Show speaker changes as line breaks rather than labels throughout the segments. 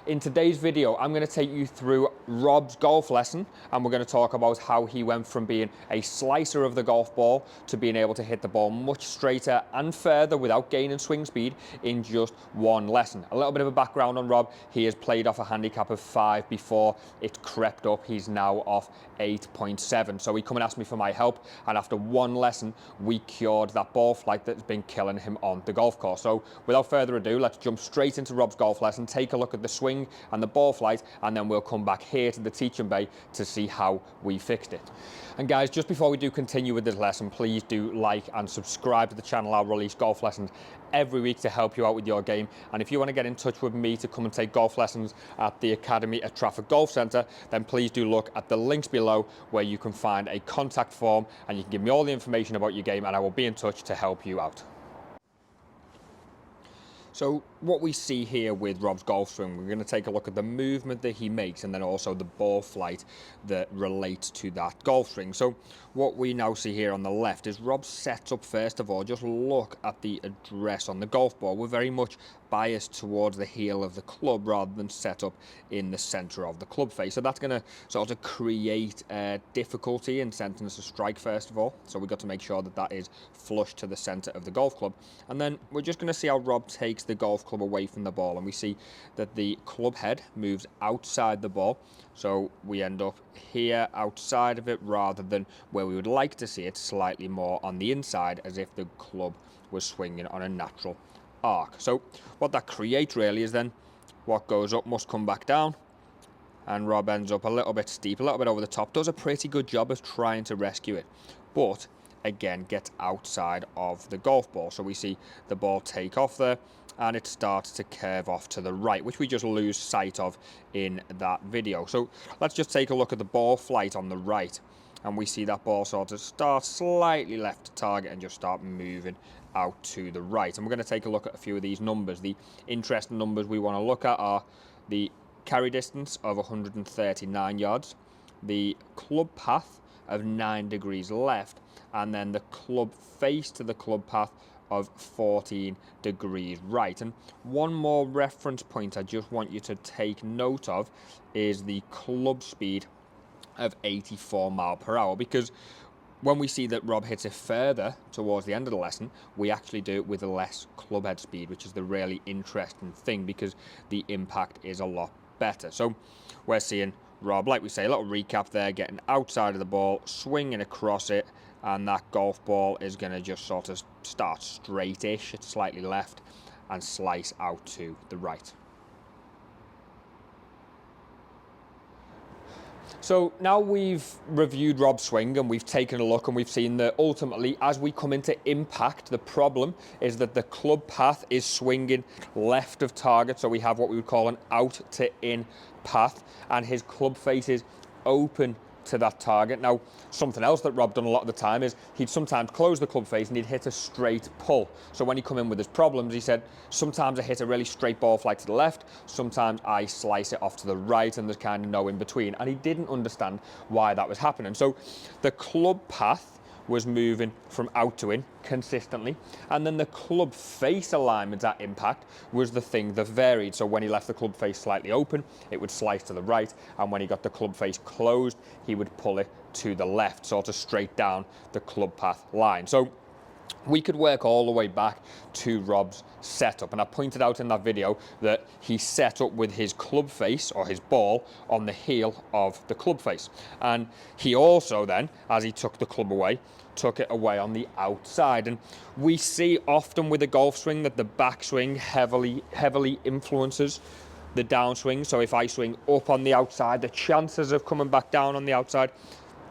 In today's video, I'm going to take you through Rob's golf lesson, and we're going to talk about how he went from being a slicer of the golf ball to being able to hit the ball much straighter and further without gaining swing speed in just one lesson. A little bit of a background on Rob: he has played off a handicap of 5 before it crept up. He's now off 8.7. So he come and asked me for my help, and after one lesson, we cured that ball flight that's been killing him on the golf course. So without further ado, let's jump straight into Rob's golf lesson, take a look at the swing and the ball flight, and then we'll come back here to the teaching bay to see how we fixed it. And guys, just before we do continue with this lesson, please do like and subscribe to the channel. I'll release golf lessons every week to help you out with your game. And if you want to get in touch with me to come and take golf lessons at the Academy at Trafford Golf Centre, then please do look at the links below where you can find a contact form and you can give me all the information about your game, and I will be in touch to help you out. So what we see here with Rob's golf swing, we're going to take a look at the movement that he makes and then also the ball flight that relates to that golf swing. So what we now see here on the left is Rob sets up, first of all, just look at the address on the golf ball. We're very much biased towards the heel of the club rather than set up in the center of the club face. So that's going to sort of create difficulty in sending us a strike, first of all. So we've got to make sure that that is flush to the center of the golf club. And then we're just going to see how Rob takes the golf club away from the ball, and we see that the club head moves outside the ball, so we end up here outside of it rather than where we would like to see it, slightly more on the inside, as if the club was swinging on a natural arc. So what that creates really is then what goes up must come back down, and Rob ends up a little bit steep, a little bit over the top, does a pretty good job of trying to rescue it, but again gets outside of the golf ball. So we see the ball take off there and it starts to curve off to the right, which we just lose sight of in that video. So let's just take a look at the ball flight on the right, and we see that ball sort of start slightly left to target and just start moving out to the right. And we're going to take a look at a few of these numbers. The interesting numbers we want to look at are the carry distance of 139 yards, the club path of 9 degrees left, and then the club face to the club path of 14 degrees right. And one more reference point I just want you to take note of is the club speed of 84 miles per hour, because when we see that Rob hits it further towards the end of the lesson, we actually do it with a less club head speed, which is the really interesting thing because the impact is a lot better. So we're seeing Rob, like we say, a little recap there, getting outside of the ball, swinging across it, and that golf ball is going to just sort of start straightish, it's slightly left, and slice out to the right. So now we've reviewed Rob's swing and we've taken a look and we've seen that ultimately, as we come into impact, the problem is that the club path is swinging left of target. So we have what we would call an out to in path, and his club face is open to that target. Now, something else that Rob done a lot of the time is he'd sometimes close the club face and he'd hit a straight pull. So when he come in with his problems, he said, sometimes I hit a really straight ball flight to the left, sometimes I slice it off to the right, and there's kind of no in between. And he didn't understand why that was happening. So the club path was moving from out to in consistently, and then the club face alignment at impact was the thing that varied. So when he left the club face slightly open, it would slice to the right, and when he got the club face closed, he would pull it to the left, sort of straight down the club path line. So we could work all the way back to Rob's setup, and I pointed out in that video that he set up with his club face or his ball on the heel of the club face, and he also then, as he took the club away, took it away on the outside. And we see often with the golf swing that the backswing heavily influences the downswing. So if I swing up on the outside, the chances of coming back down on the outside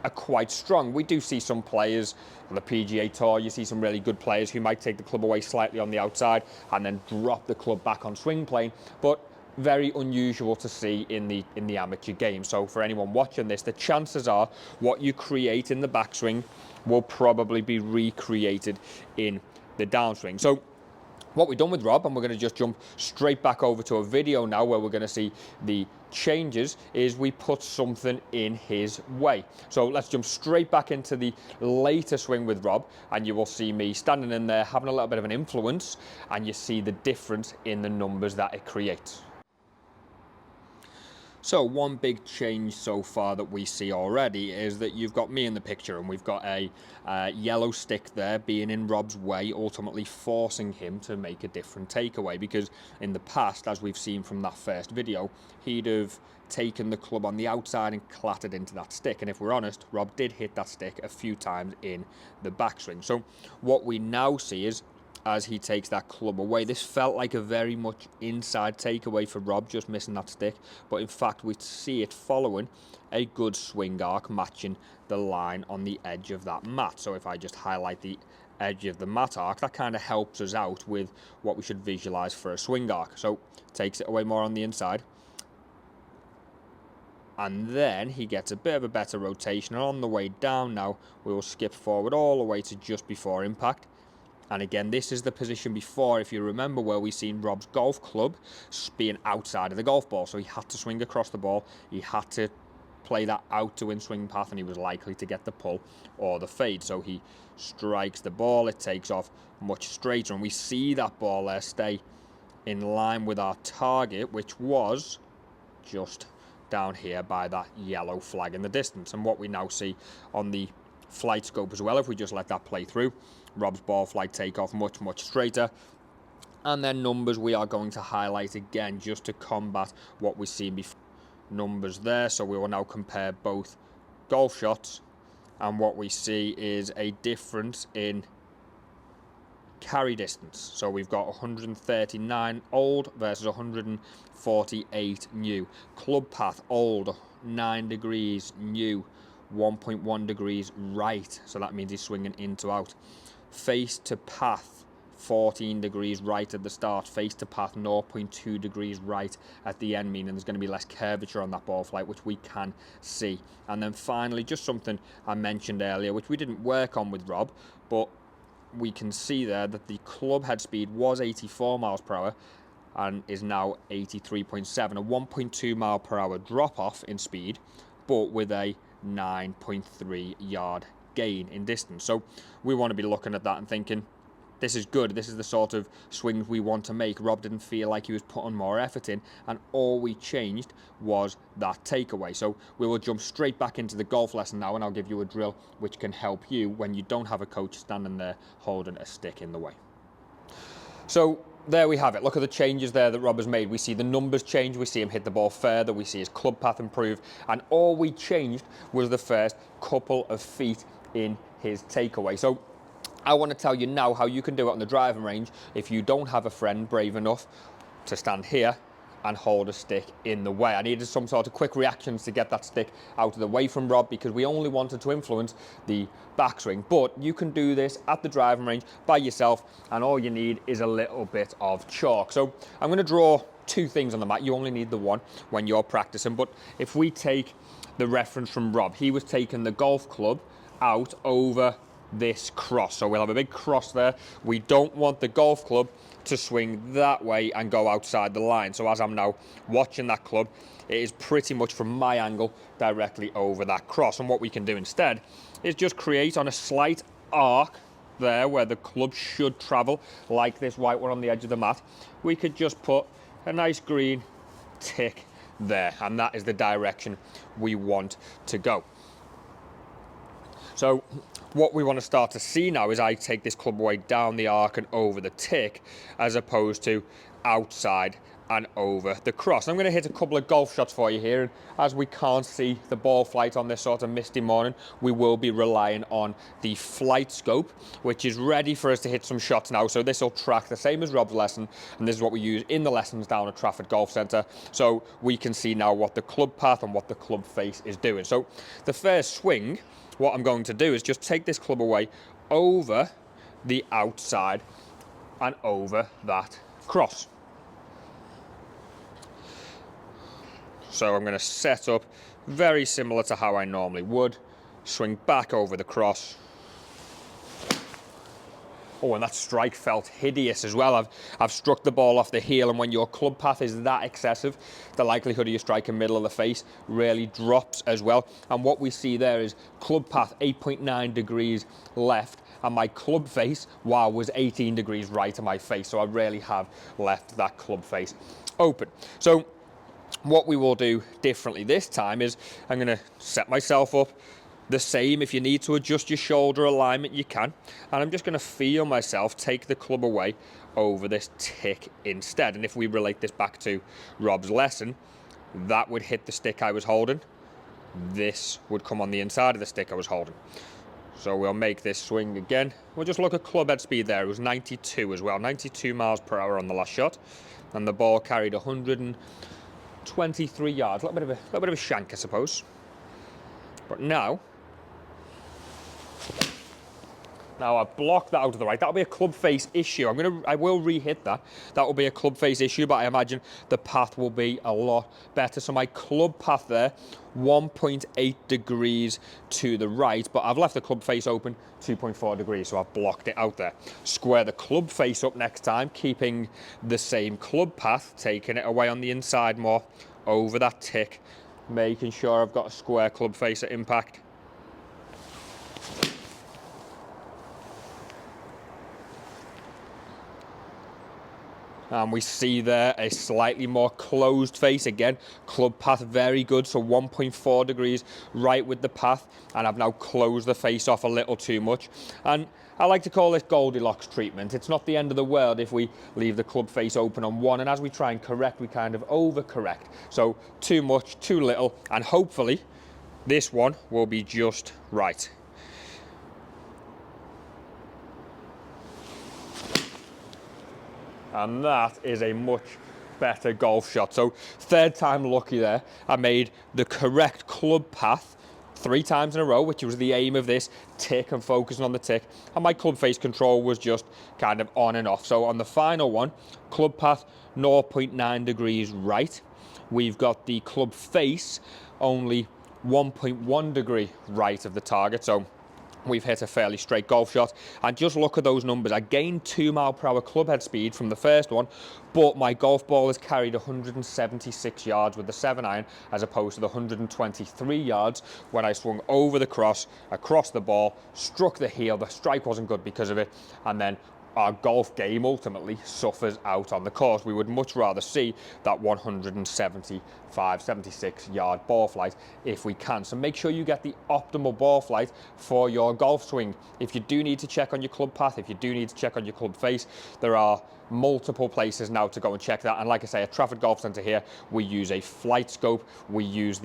are quite strong. We do see some players on the PGA Tour, you see some really good players who might take the club away slightly on the outside and then drop the club back on swing plane, but very unusual to see in the amateur game. So for anyone watching this, the chances are what you create in the backswing will probably be recreated in the downswing. So what we've done with Rob, and we're going to just jump straight back over to a video now where we're going to see the changes, is we put something in his way. So let's jump straight back into the later swing with Rob, and you will see me standing in there having a little bit of an influence, and you see the difference in the numbers that it creates. So one big change so far that we see already is that you've got me in the picture, and we've got a yellow stick there being in Rob's way, ultimately forcing him to make a different takeaway, because in the past, as we've seen from that first video, he'd have taken the club on the outside and clattered into that stick. And if we're honest, Rob did hit that stick a few times in the backswing. So what we now see is, as he takes that club away, this felt like a very much inside takeaway for Rob, just missing that stick, but in fact we see it following a good swing arc matching the line on the edge of that mat. So if I just highlight the edge of the mat arc, that kind of helps us out with what we should visualize for a swing arc. So takes it away more on the inside, and then he gets a bit of a better rotation, and on the way down now we will skip forward all the way to just before impact. And again, this is the position before, if you remember, where we seen Rob's golf club being outside of the golf ball. So he had to swing across the ball. He had to play that out to in-swing path, and he was likely to get the pull or the fade. So he strikes the ball. It takes off much straighter. And we see that ball there stay in line with our target, which was just down here by that yellow flag in the distance. And what we now see on the flight scope as well, if we just let that play through, Rob's ball flight take off much straighter. And then numbers we are going to highlight again just to combat what we've seen before. Numbers there, so we will now compare both golf shots, and what we see is a difference in carry distance. So we've got 139 old versus 148 new. Club path old 9 degrees, new 1.1 degrees right, so that means he's swinging in to out. Face to path 14 degrees right at the start, face to path 0.2 degrees right at the end, meaning there's going to be less curvature on that ball flight, which we can see. And then finally, just something I mentioned earlier, which we didn't work on with Rob, but we can see there that the club head speed was 84 miles per hour and is now 83.7, a 1.2 mile per hour drop off in speed, but with a 9.3 yard gain in distance. So we want to be looking at that and thinking, this is good. This is the sort of swings we want to make. Rob didn't feel like he was putting more effort in, and all we changed was that takeaway. So we will jump straight back into the golf lesson now, and I'll give you a drill which can help you when you don't have a coach standing there holding a stick in the way. So there we have it. Look at the changes there that Rob has made. We see the numbers change, we see him hit the ball further, we see his club path improve, and all we changed was the first couple of feet in his takeaway. So I want to tell you now how you can do it on the driving range if you don't have a friend brave enough to stand here and hold a stick in the way. I needed some sort of quick reactions to get that stick out of the way from Rob, because we only wanted to influence the backswing. But you can do this at the driving range by yourself, and all you need is a little bit of chalk. So I'm going to draw two things on the mat. You only need the one when you're practicing. But if we take the reference from Rob, he was taking the golf club out over this cross. So we'll have a big cross there. We don't want the golf club to swing that way and go outside the line. So as I'm now watching that club, it is pretty much from my angle directly over that cross. And what we can do instead is just create on a slight arc there where the club should travel, like this white one on the edge of the mat. We could just put a nice green tick there, and that is the direction we want to go. So what we want to start to see now is I take this club away down the arc and over the tick, as opposed to outside and over the cross. I'm going to hit a couple of golf shots for you here, and as we can't see the ball flight on this sort of misty morning, we will be relying on the flight scope, which is ready for us to hit some shots now. So this will track the same as Rob's lesson, and this is what we use in the lessons down at Trafford Golf Centre, so we can see now what the club path and what the club face is doing. So the first swing, what I'm going to do is just take this club away over the outside and over that cross. So I'm going to set up very similar to how I normally would, swing back over the cross. Oh, and that strike felt hideous as well. I've struck the ball off the heel, and when your club path is that excessive, the likelihood of you striking middle of the face really drops as well. And what we see there is club path 8.9 degrees left, and my club face, wow, was 18 degrees right of my face. So I really have left that club face open. So What we will do differently this time is I'm going to set myself up the same. If you need to adjust your shoulder alignment, you can. And I'm just going to feel myself take the club away over this tick instead. And if we relate this back to Rob's lesson, that would hit the stick I was holding. This would come on the inside of the stick I was holding. So we'll make this swing again. We'll just look at club head speed there. It was 92 as well, 92 miles per hour on the last shot. And the ball carried 123 yards. A little bit of a shank, I suppose. But now I've blocked that out to the right. That'll be a club face issue. I will re-hit that. That will be a club face issue, but I imagine the path will be a lot better. So my club path there, 1.8 degrees to the right, but I've left the club face open 2.4 degrees, so I've blocked it out there. Square the club face up next time, keeping the same club path, taking it away on the inside more, over that tick, making sure I've got a square club face at impact. And we see there a slightly more closed face again. Club path very good, so 1.4 degrees right with the path. And I've now closed the face off a little too much. And I like to call this Goldilocks treatment. It's not the end of the world if we leave the club face open on one. And as we try and correct, we kind of overcorrect. So too much, too little. And hopefully this one will be just right. And that is a much better golf shot. So third time lucky there. I made the correct club path 3 times in a row, which was the aim of this tick and focusing on the tick. And my club face control was just kind of on and off. So on the final one, club path 0.9 degrees right. We've got the club face only 1.1 degree right of the target. So we've hit a fairly straight golf shot. And just look at those numbers. I gained 2 mile per hour club head speed from the first one, but my golf ball has carried 176 yards with the 7-iron as opposed to the 123 yards when I swung over the cross, across the ball, struck the heel. The strike wasn't good because of it, and then our golf game ultimately suffers out on the course. We would much rather see that 175, 76 yard ball flight if we can. So make sure you get the optimal ball flight for your golf swing. If you do need to check on your club path, if you do need to check on your club face, there are multiple places now to go and check that. And like I say, at Trafford Golf Centre here, we use a flight scope. We use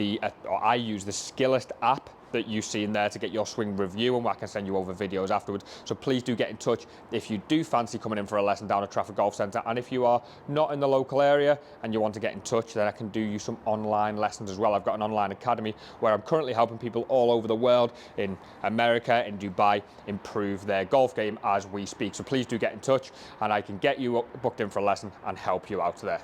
I use the Skillest app that you see in there to get your swing review, and I can send you over videos afterwards. So please do get in touch if you do fancy coming in for a lesson down at Trafford Golf Centre. And if you are not in the local area and you want to get in touch, then I can do you some online lessons as well. I've got an online academy where I'm currently helping people all over the world, in America, in Dubai, improve their golf game as we speak. So please do get in touch and I can get you booked in for a lesson and help you out there.